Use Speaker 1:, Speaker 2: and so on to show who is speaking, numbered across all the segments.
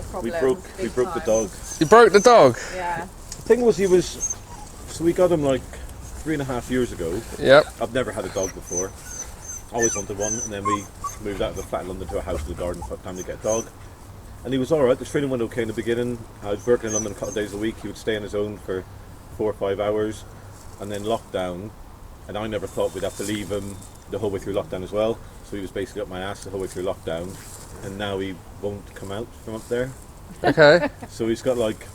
Speaker 1: problem.
Speaker 2: We broke the dog.
Speaker 3: You broke the dog?
Speaker 1: Yeah.
Speaker 2: The thing was, so we got him like 3.5 years ago.
Speaker 3: Yep.
Speaker 2: I've never had a dog before. Always wanted one, and then we moved out of the flat in London to a house in the garden. Time to get a dog. And he was all right. The training went okay in the beginning. I was working in London a couple of days a week. He would stay on his own for 4 or 5 hours, and then lockdown. And I never thought we'd have to leave him the whole way through lockdown as well. So he was basically up my ass the whole way through lockdown, and now he won't come out from up there.
Speaker 3: Okay.
Speaker 2: So he's got like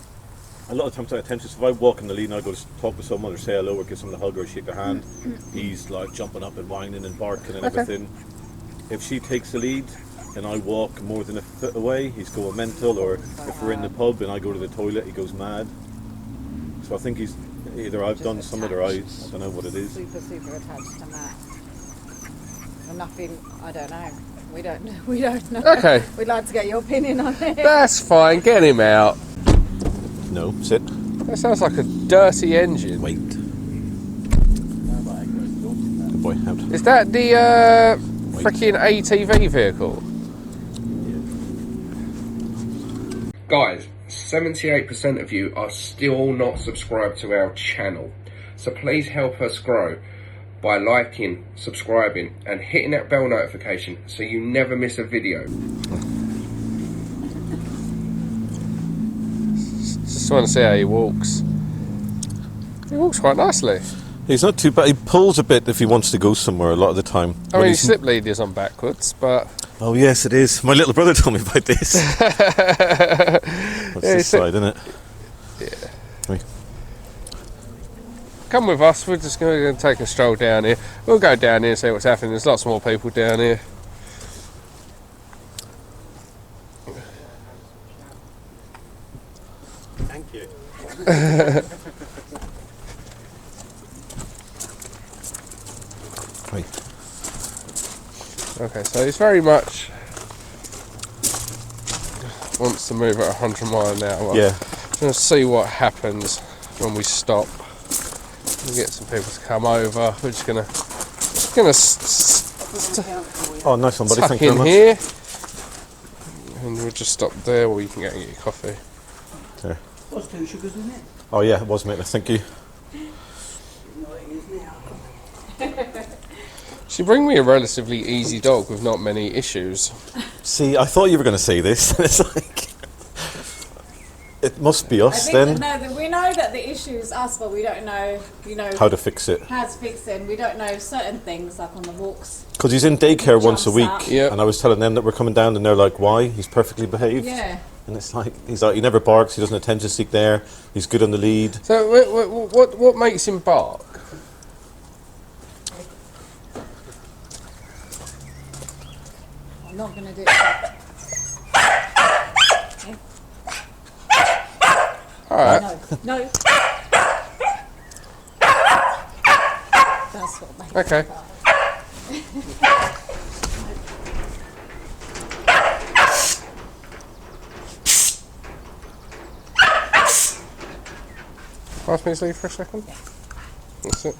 Speaker 2: a lot of times like attention. So if I walk in the lead and I go to talk to someone or say hello or give someone a hug or shake their hand, he's like jumping up and whining and barking and everything. If she takes the lead and I walk more than a foot away, he's going mental. Or if we're in the pub and I go to the toilet, he goes mad. So I think he's either I've done something or I don't know what it is.
Speaker 1: Super attached to Matt. And nothing, I don't know. We don't know.
Speaker 3: Okay.
Speaker 1: We'd like to get your opinion on it.
Speaker 3: That's fine. Get him out.
Speaker 2: No, sit.
Speaker 3: That sounds like a dirty engine.
Speaker 2: Wait. Good boy, out.
Speaker 3: Is that the freaking ATV vehicle? Guys, 78% of you are still not subscribed to our channel. So please help us grow by liking, subscribing and hitting that bell notification so you never miss a video. Just want to see how he walks. He walks quite nicely.
Speaker 2: He's not too bad. He pulls a bit if he wants to go somewhere a lot of the time.
Speaker 3: I mean, his slip lead is on backwards, but...
Speaker 2: Oh yes, it is. My little brother told me about this. That's this side, isn't it?
Speaker 3: Yeah.
Speaker 2: Right.
Speaker 3: Come with us, we're just going to take a stroll down here. We'll go down here and see what's happening. There's lots more people down here.
Speaker 2: Thank you. Right.
Speaker 3: Okay, so he's very much wants to move at 100 miles an hour.
Speaker 2: Yeah.
Speaker 3: Just going to see what happens when we stop. We'll get some people to come over. We're just going to
Speaker 2: Oh, nice one, buddy.
Speaker 3: tuck
Speaker 2: Thank you
Speaker 3: in
Speaker 2: very much.
Speaker 3: here, and we'll just stop there, or you can go and get your coffee.
Speaker 2: There.
Speaker 4: What's 2 sugars in it?
Speaker 2: Oh yeah, it was, mate. Thank you.
Speaker 4: No, it is now.
Speaker 3: She bring me a relatively easy dog with not many issues.
Speaker 2: See, I thought you were going to say this. It's like it must be us then.
Speaker 1: We know that the issue is us, but we don't know,
Speaker 2: How to fix it?
Speaker 1: how to fix it. We don't know certain things, like on the walks.
Speaker 2: Because he's in daycare once a
Speaker 1: Jumps
Speaker 2: week,
Speaker 1: up.
Speaker 3: Yeah.
Speaker 2: and I was telling them that we're coming down, and they're like, "Why? He's perfectly behaved."
Speaker 1: Yeah.
Speaker 2: And it's like he never barks. He doesn't attention seek there. He's good on the lead.
Speaker 3: So what makes him bark?
Speaker 1: I'm not going to do it. Okay.
Speaker 3: All right.
Speaker 1: No. That's what makes
Speaker 3: Okay.
Speaker 1: it bark.
Speaker 3: Pass me his lead for a second.
Speaker 1: Yeah.
Speaker 3: That's it.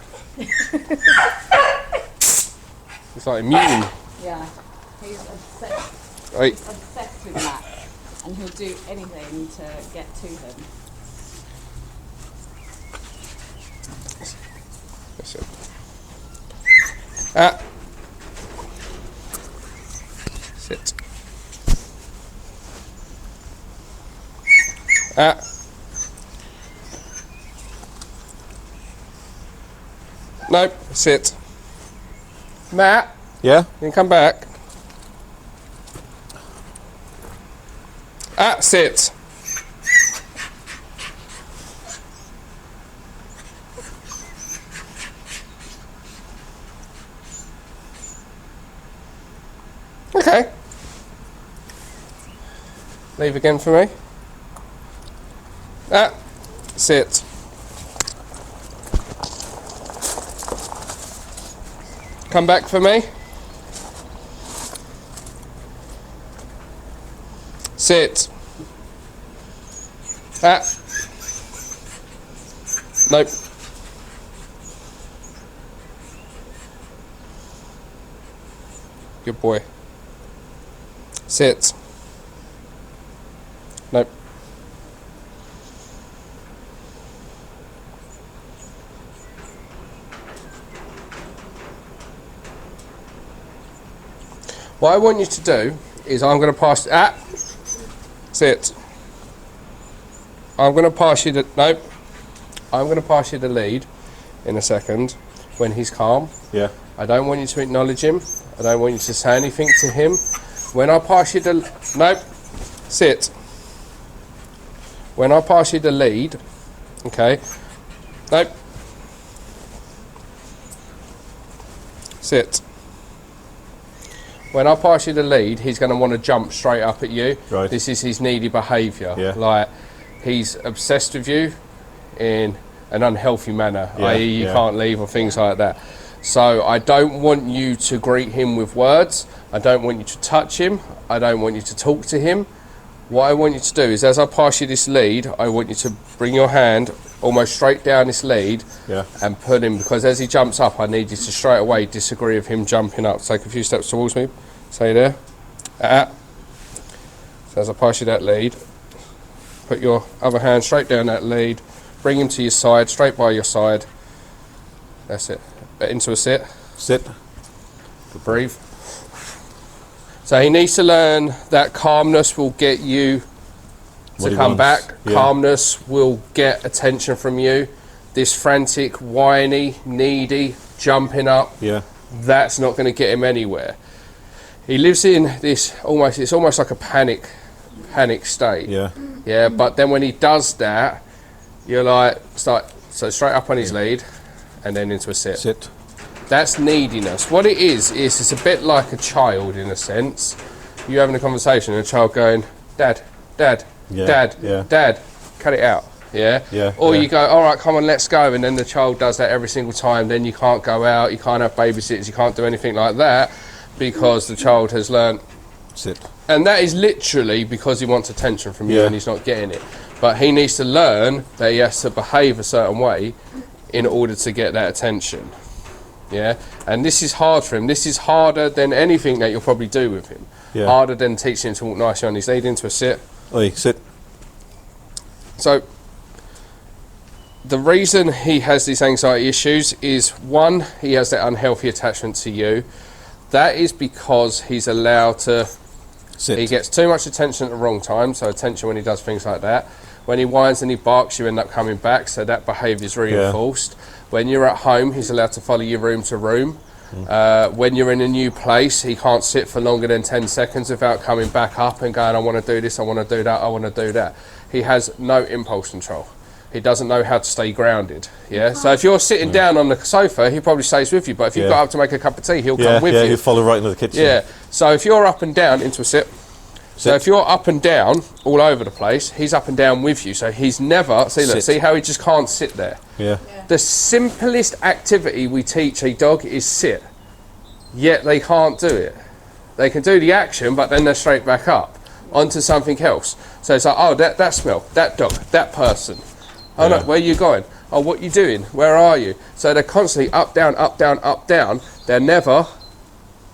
Speaker 3: It's like immune.
Speaker 1: Yeah. He's obsessed.
Speaker 3: Right.
Speaker 1: He's obsessed with that. And he'll do anything to get to them.
Speaker 3: That's it. Ah. Sit. Ah. Nope, sit. Matt,
Speaker 2: Yeah.
Speaker 3: you can come back. Ah, sit. Okay. Leave again for me. Ah, sit. Come back for me. Sit. Ah. Nope. Good boy. Sit. Nope. What I want you to do is I'm going to pass... Sit. I'm going to pass you the... Nope. I'm going to pass you the lead in a second when he's calm.
Speaker 2: Yeah.
Speaker 3: I don't want you to acknowledge him. I don't want you to say anything to him. When I pass you the... Nope. Sit. When I pass you the lead... Okay. Nope. Sit. When I pass you the lead, he's going to want to jump straight up at you.
Speaker 2: Right.
Speaker 3: This is his needy behaviour.
Speaker 2: Yeah.
Speaker 3: Like, he's obsessed with you in an unhealthy manner,
Speaker 2: Yeah,
Speaker 3: i.e. you
Speaker 2: yeah.
Speaker 3: can't leave or things like that. So I don't want you to greet him with words. I don't want you to touch him. I don't want you to talk to him. What I want you to do is, as I pass you this lead, I want you to bring your hand almost straight down this lead and put him, because as he jumps up, I need you to straight away disagree with him jumping up. Take a few steps towards me. Stay there. So as I pass you that lead, put your other hand straight down that lead, bring him to your side, straight by your side. That's it. Into a sit.
Speaker 2: Sit.
Speaker 3: Breathe. So he needs to learn that calmness will get you to come back.
Speaker 2: Yeah.
Speaker 3: Calmness will get attention from you. This frantic, whiny, needy, jumping up, that's not going to get him anywhere. He lives in this it's almost like a panic state. Yeah, but then when he does that, you're like, so straight up on his lead and then into a sit.
Speaker 2: Sit.
Speaker 3: That's neediness. What it is it's a bit like a child in a sense. You having a conversation and a child going, Dad, Dad, Dad, Dad, cut it out. Or you go, all right, come on, let's go, and then the child does that every single time. Then you can't go out, you can't have babysitters, you can't do anything like that because the child has learnt
Speaker 2: sit.
Speaker 3: And that is literally because he wants attention from you and he's not getting it. But he needs to learn that he has to behave a certain way in order to get that attention. And this is hard for him. This is harder than anything that you'll probably do with him. Harder than teaching him to walk nicely on his lead into a sit.
Speaker 2: Oi, sit.
Speaker 3: So the reason he has these anxiety issues is, one, he has that unhealthy attachment to you. That is because he's allowed to
Speaker 2: sit.
Speaker 3: He gets too much attention at the wrong time, so attention when he does things like that. When he whines and he barks, you end up coming back, so that behaviour is reinforced. When you're at home, he's allowed to follow you room to room. When you're in a new place, he can't sit for longer than 10 seconds without coming back up and going, I want to do this, I want to do that, I want to do that. He has no impulse control. He doesn't know how to stay grounded. So if you're sitting down on the sofa, he probably stays with you, but if you've got up to make a cup of tea, he'll come with you.
Speaker 2: He'll follow right into the kitchen.
Speaker 3: So if you're up and down, into a sit. So if you're up and down all over the place, he's up and down with you. So he's never, see how he just can't sit there. The simplest activity we teach a dog is sit, yet they can't do it. They can do the action, but then they're straight back up onto something else. So it's like, oh, that smell, that dog, that person. Oh no, where are you going? Oh, what are you doing? Where are you? So they're constantly up, down, up, down, up, down. They're never...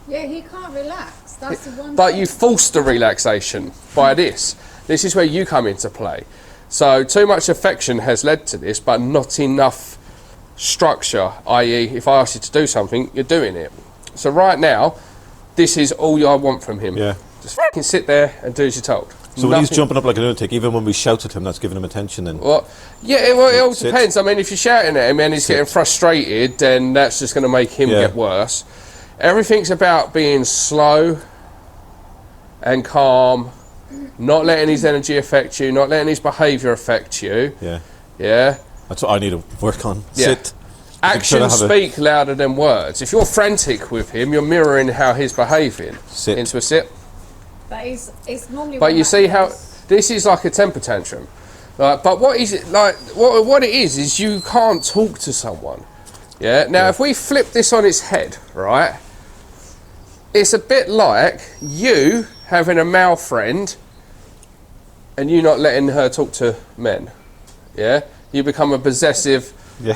Speaker 1: Yeah, he can't relax. That's the one
Speaker 3: But
Speaker 1: thing.
Speaker 3: you force the relaxation by this. This is where you come into play. So too much affection has led to this, but not enough structure, i.e. if I ask you to do something, you're doing it. So right now, this is all I want from him. Just fucking sit there and do as you're told.
Speaker 2: So when he's jumping up like a lunatic, even when we shout at him, that's giving him attention then?
Speaker 3: Well, it all depends. I mean, if you're shouting at him and he's getting frustrated, then that's just going to make him get worse. Everything's about being slow and calm, not letting his energy affect you, not letting his behaviour affect you.
Speaker 2: That's what I need to work on. Sit.
Speaker 3: Actions speak louder than words. If you're frantic with him, you're mirroring how he's behaving.
Speaker 2: Sit.
Speaker 3: Into a sit.
Speaker 1: But it's normally.
Speaker 3: But you see how this is like a temper tantrum. But what is it like? What it is you can't talk to someone. Now, if we flip this on its head, right? It's a bit like you having a male friend and you not letting her talk to men. You become a possessive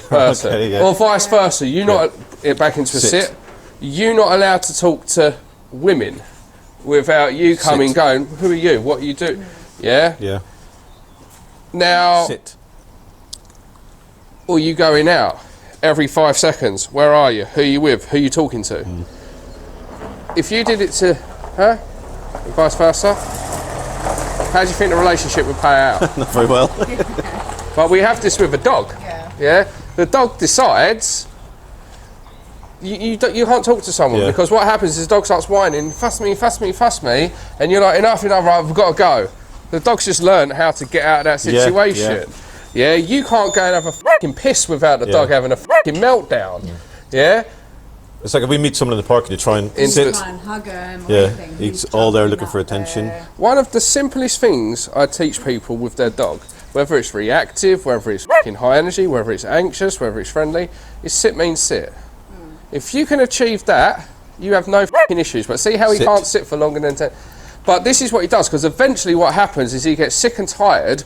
Speaker 3: person. Or vice versa. You not it back into a sit. You not allowed to talk to women without you coming going, who are you? What you do? Now,
Speaker 2: Sit.
Speaker 3: or you going out every 5 seconds. Where are you? Who are you with? Who are you talking to? If you did it to her, and vice versa, how do you think the relationship would play out?
Speaker 2: Not very well.
Speaker 3: But we have this with a dog. Yeah. The dog decides. You can't talk to someone because what happens is the dog starts whining, fuss me, fuss me, fuss me, and you're like, enough, right, I've got to go. The dog's just learned how to get out of that situation. Yeah, you can't go and have a fucking piss without the dog having a fucking meltdown. Yeah?
Speaker 2: It's like if we meet someone in the park and you try and sit.
Speaker 1: Try and hug him or
Speaker 2: Yeah,
Speaker 1: anything.
Speaker 2: he's all there looking for attention.
Speaker 3: One of the simplest things I teach people with their dog, whether it's reactive, whether it's fucking high energy, whether it's anxious, whether it's friendly, is sit means sit. If you can achieve that, you have no fucking issues. But see how he can't sit for longer than 10. But this is what he does, because eventually what happens is he gets sick and tired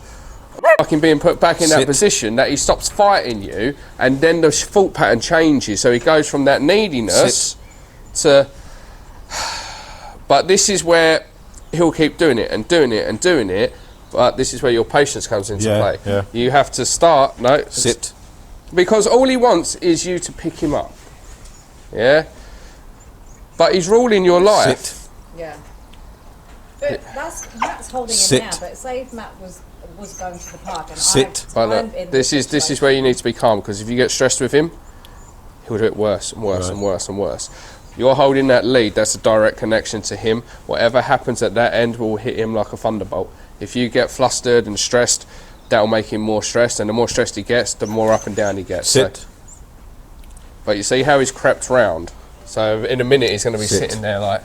Speaker 3: fucking being put back in that position that he stops fighting you, and then the thought pattern changes. So he goes from that neediness to. But this is where he'll keep doing it and doing it and doing it. But this is where your patience comes into play.
Speaker 2: Yeah.
Speaker 3: You have to start.
Speaker 2: Sit.
Speaker 3: Because all he wants is you to pick him up. Yeah? But he's ruling your life.
Speaker 2: Sit.
Speaker 1: Yeah. But Matt's holding
Speaker 2: Sit.
Speaker 1: him now, but say if Matt was going to the park and
Speaker 2: Sit.
Speaker 1: I'm in
Speaker 3: This is where you need to be calm, because if you get stressed with him, he'll do it worse and worse and worse and worse. You're holding that lead, that's a direct connection to him. Whatever happens at that end will hit him like a thunderbolt. If you get flustered and stressed, that'll make him more stressed, and the more stressed he gets, the more up and down he gets.
Speaker 2: Sit.
Speaker 3: So, but you see how he's crept round. So in a minute he's going to be sitting there like...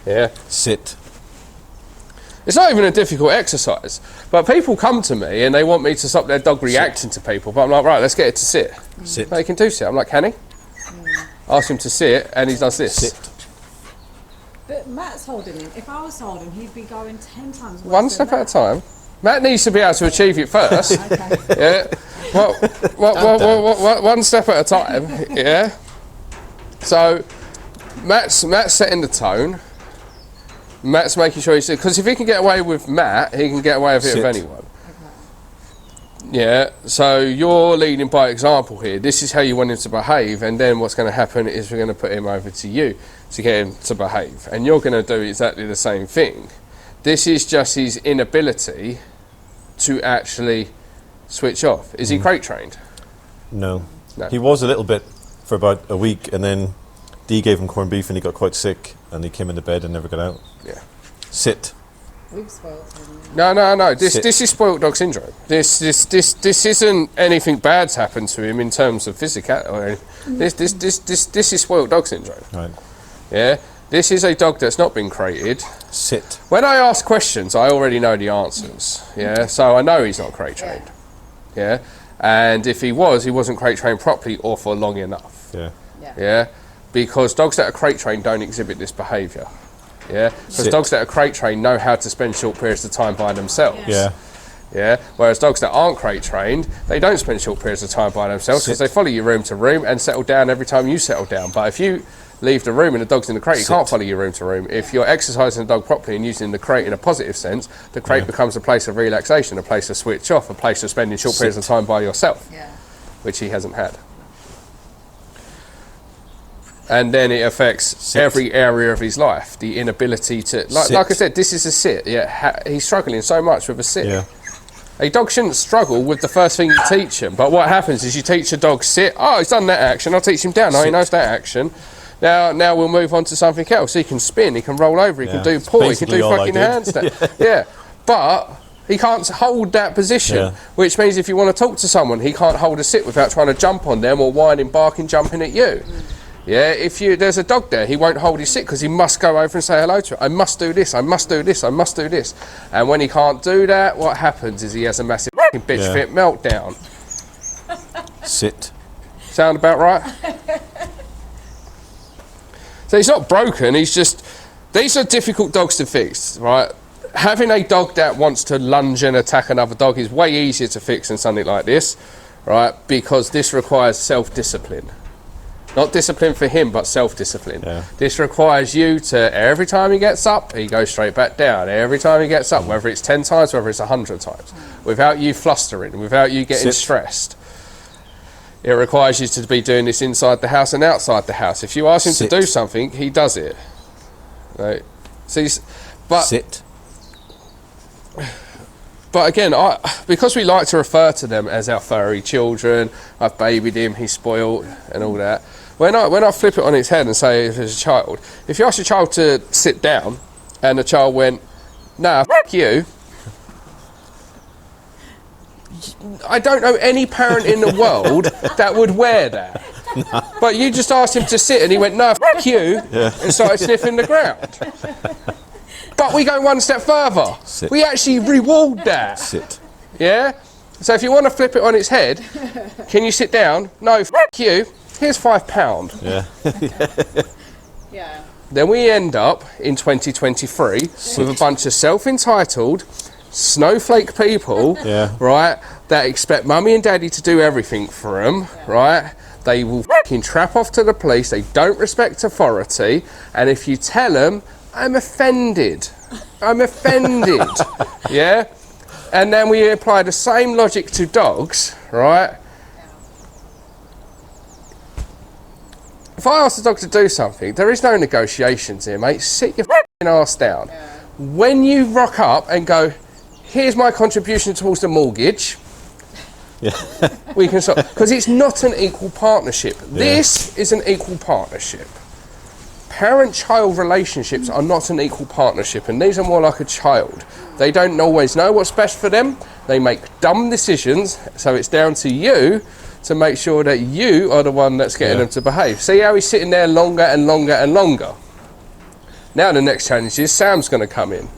Speaker 3: Yeah.
Speaker 2: Sit.
Speaker 3: It's not even a difficult exercise, but people come to me and they want me to stop their dog reacting to people, but I'm like, right, let's get it to sit.
Speaker 2: Sit.
Speaker 3: They can do sit. I'm like, can he? Ask him to sit, and he does this.
Speaker 2: Sit.
Speaker 1: But Matt's holding him. If I was holding, he'd be going 10 times worse.
Speaker 3: One step at a time. Matt needs to be able to achieve it first. Yeah. One step at a time. Yeah. So Matt's setting the tone. Matt's making sure he's, because if he can get away with Matt, he can get away with it with anyone. Yeah, so you're leading by example here. This is how you want him to behave, and then what's going to happen is we're going to put him over to you to get him to behave, and you're going to do exactly the same thing. This is just his inability to actually switch off. Is he crate trained?
Speaker 2: No. He was a little bit for about a week, and then Dee gave him corned beef and he got quite sick, and he came into bed and never got out.
Speaker 3: Yeah.
Speaker 2: Sit.
Speaker 1: We've spoiled him.
Speaker 3: No. This is spoilt dog syndrome. This isn't anything bad's happened to him in terms of physical or anything. This is spoilt dog syndrome.
Speaker 2: Right.
Speaker 3: Yeah. This is a dog that's not been crated.
Speaker 2: Sit.
Speaker 3: When I ask questions, I already know the answers. Yeah. So I know he's not crate trained. Yeah. And if he was, he wasn't crate trained properly or for long enough.
Speaker 2: Yeah.
Speaker 3: Yeah. Because dogs that are crate trained don't exhibit this behaviour. Yeah, because dogs that are crate trained know how to spend short periods of time by themselves.
Speaker 2: Yeah.
Speaker 3: Yeah. Whereas dogs that aren't crate trained, they don't spend short periods of time by themselves because they follow you room to room and settle down every time you settle down. But if you leave the room and the dog's in the crate, you can't follow you room to room. If you're exercising the dog properly and using the crate in a positive sense, the crate becomes a place of relaxation, a place to switch off, a place of spending short periods of time by yourself, which he hasn't had. And then it affects every area of his life. The inability to, like I said, this is a sit. Yeah, he's struggling so much with a sit.
Speaker 2: Yeah.
Speaker 3: A dog shouldn't struggle with the first thing you teach him. But what happens is you teach a dog sit. Oh, he's done that action. I'll teach him down. Oh, he knows that action. Now we'll move on to something else. He can spin. He can roll over. He can do paw. He can do fucking handstand. Yeah, but he can't hold that position. Which means if you want to talk to someone, he can't hold a sit without trying to jump on them or whining, barking, jumping at you. Yeah, if there's a dog there, he won't hold his sit because he must go over and say hello to it. I must do this, I must do this, I must do this. And when he can't do that, what happens is he has a massive fucking bitch fit meltdown.
Speaker 2: Sit.
Speaker 3: Sound about right? So he's not broken, he's just... These are difficult dogs to fix, right? Having a dog that wants to lunge and attack another dog is way easier to fix than something like this, right? Because this requires self-discipline. Not discipline for him, but self-discipline.
Speaker 2: Yeah.
Speaker 3: This requires you to, every time he gets up, he goes straight back down. Every time he gets up, whether it's 10 times, whether it's 100 times, without you flustering, without you getting stressed. It requires you to be doing this inside the house and outside the house. If you ask him to do something, he does it. Right? See, but
Speaker 2: sit.
Speaker 3: But again, because we like to refer to them as our furry children, I've babied him, he's spoiled, and all that. When I flip it on its head and say if it's a child, if you ask your child to sit down, and the child went, "Nah, f*** you," I don't know any parent in the world that would wear that. But you just asked him to sit, and he went, "No, f*** you," and started sniffing the ground. But we go one step further.
Speaker 2: Sit.
Speaker 3: We actually reward that.
Speaker 2: Sit.
Speaker 3: Yeah? So if you want to flip it on its head, can you sit down? No, f*** you. Here's £5.
Speaker 2: Yeah.
Speaker 1: Yeah.
Speaker 3: Then we end up in 2023 with a bunch of self-entitled snowflake people, right, that expect mummy and daddy to do everything for them, right? They will fucking trap off to the police. They don't respect authority. And if you tell them, I'm offended. I'm offended. Yeah? And then we apply the same logic to dogs, right? If I ask the dog to do something, there is no negotiations here, mate. Sit your f***ing ass down. When you rock up and go, here's my contribution towards the mortgage, we can stop. Because it's not an equal partnership. This is an equal partnership. Parent-child relationships are not an equal partnership, and these are more like a child. They don't always know what's best for them. They make dumb decisions, so it's down to you to make sure that you are the one that's getting them to behave. See how he's sitting there longer and longer and longer? Now the next challenge is Sam's going to come in.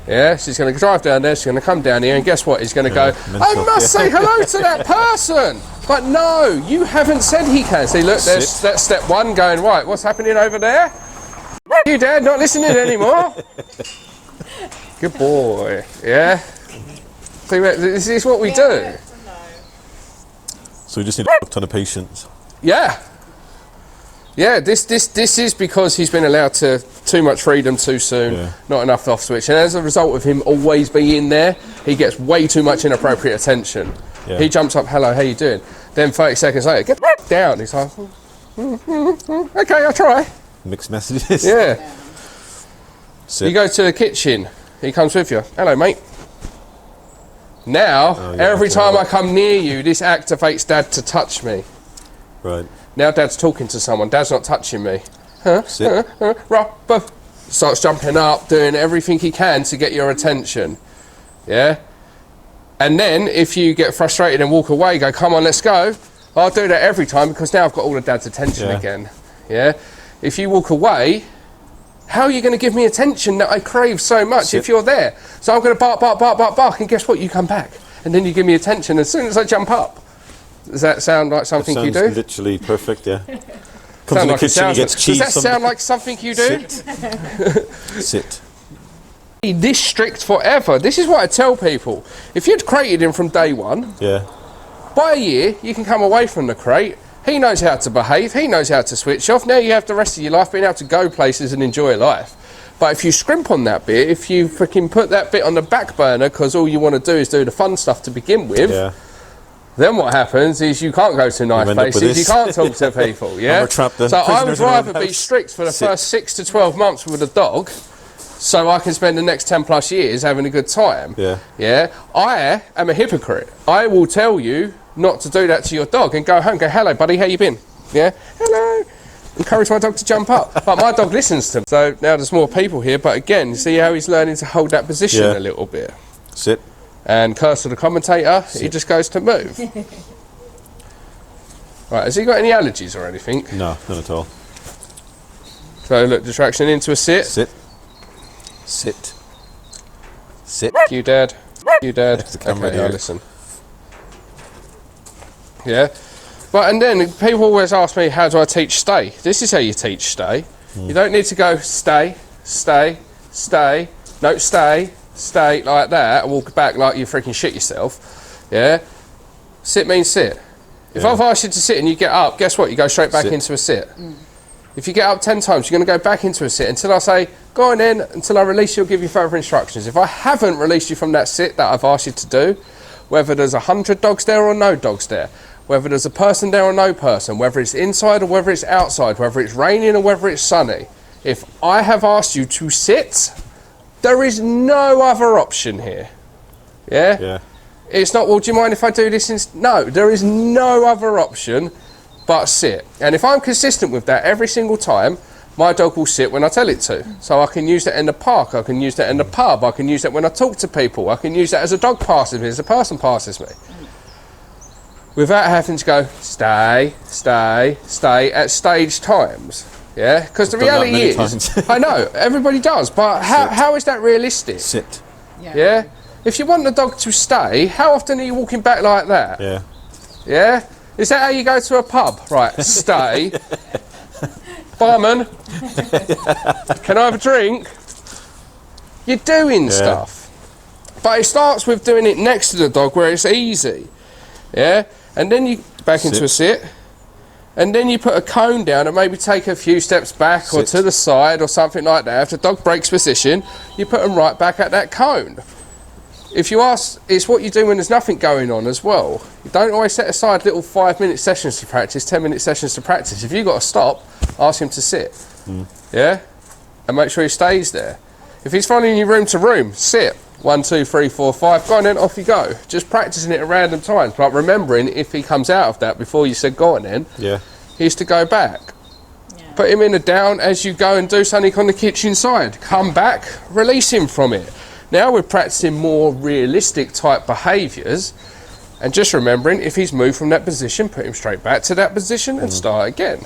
Speaker 3: Yeah, she's going to drive down there, she's going to come down here, and guess what? He's going to go, I must say hello to that person! But no, you haven't said he can. See, look, there's that's step one going, right, what's happening over there? You, Dad, not listening anymore. Good boy, yeah? See, this is what we do.
Speaker 2: So we just need a ton of patience.
Speaker 3: Yeah. Yeah, this is because he's been allowed too much freedom too soon, not enough off switch, and as a result of him always being there, he gets way too much inappropriate attention. He jumps up, hello, how you doing? Then 30 seconds later, get the down. He's like, okay, I'll try.
Speaker 2: Mixed messages.
Speaker 3: Yeah.
Speaker 2: Sit.
Speaker 3: You go to the kitchen, he comes with you. Hello, mate. Now, every time I come near you, this activates Dad to touch me.
Speaker 2: Right.
Speaker 3: Now Dad's talking to someone, Dad's not touching me.
Speaker 2: Sit.
Speaker 3: Starts jumping up, doing everything he can to get your attention. Yeah? And then, if you get frustrated and walk away, go, come on, let's go. I'll do that every time because now I've got all of Dad's attention again. Yeah? If you walk away, how are you going to give me attention that I crave so much if you're there? So I'm going to bark, and guess what? You come back. And then you give me attention as soon as I jump up. Does that sound like something you do?
Speaker 2: Literally perfect, yeah. Comes in the
Speaker 3: like
Speaker 2: kitchen, he gets cheese.
Speaker 3: Does that sound like something you do?
Speaker 2: Sit.
Speaker 3: This strict forever. This is what I tell people. If you'd created him from day one, by a year, you can come away from the crate. He knows how to behave. He knows how to switch off. Now you have the rest of your life being able to go places and enjoy life. But if you scrimp on that bit, if you freaking put that bit on the back burner because all you want to do is do the fun stuff to begin with, then what happens is you can't go to nice places, you can't talk to people, yeah? So I would rather be strict for the first 6 to 12 months with a dog so I can spend the next 10 plus years having a good time. Yeah? I am a hypocrite. I will tell you not to do that to your dog and go home and go, hello buddy, how you been? Yeah? Hello. Encourage my dog to jump up. But my dog listens to me. So now there's more people here, but again, see how he's learning to hold that position a little bit.
Speaker 2: Sit.
Speaker 3: And curse to the commentator, he just goes to move. Right, has he got any allergies or anything?
Speaker 2: No, none at all.
Speaker 3: So look, distraction into a sit.
Speaker 2: Sit. Sit. Sit.
Speaker 3: F you, Dad. F you, Dad.
Speaker 2: There's the camera
Speaker 3: okay,
Speaker 2: here.
Speaker 3: I listen. Yeah. But and then people always ask me, how do I teach stay? This is how you teach stay. You don't need to go stay, stay, stay, no stay, stay like that and walk back like you freaking shit yourself. Yeah. Sit means sit. If
Speaker 2: Yeah.
Speaker 3: I've asked you to sit and you get up, guess what? You go straight back
Speaker 2: Sit.
Speaker 3: into a sit. If you get up 10 times, you're going to go back into a sit until I say, go on in, until I release you, I'll give you further instructions. If I haven't released you from that sit that I've asked you to do, whether there's 100 dogs there or no dogs there, whether there's a person there or no person, whether it's inside or whether it's outside, whether it's raining or whether it's sunny, if I have asked you to sit, there is no other option here. Yeah?
Speaker 2: Yeah.
Speaker 3: It's not, well, do you mind if I do this? No, there is no other option but sit. And if I'm consistent with that every single time, my dog will sit when I tell it to. So I can use that in the park, I can use that in the pub, I can use that when I talk to people, I can use that as a dog passes me, as a person passes me. Without having to go, stay, stay, stay at stage times. Yeah? Because the
Speaker 2: I've done that
Speaker 3: reality
Speaker 2: many
Speaker 3: is,
Speaker 2: times.
Speaker 3: I know, everybody does, but how is that realistic?
Speaker 2: Sit.
Speaker 3: Yeah? If you want the dog to stay, how often are you walking back like that?
Speaker 2: Yeah.
Speaker 3: Yeah? Is that how you go to a pub? Right, stay. Barman, can I have a drink? You're doing stuff. But it starts with doing it next to the dog where it's easy. Yeah? And then you back into a sit. And then you put a cone down and maybe take a few steps back or to the side or something like that. If the dog breaks position, you put them right back at that cone. If you ask, it's what you do when there's nothing going on as well. You don't always set aside little 5-minute sessions to practice, 10-minute sessions to practice. If you've got to stop, ask him to sit. Yeah? And make sure he stays there. If he's following you room to room, sit. 1, 2, 3, 4, 5, go on then, off you go. Just practicing it at random times. But remembering, if he comes out of that before you said go on then, he's to go back.
Speaker 1: Yeah.
Speaker 3: Put him in a down as you go and do something on the kitchen side. Come back, release him from it. Now we're practicing more realistic type behaviours, and just remembering if he's moved from that position, put him straight back to that position and start again.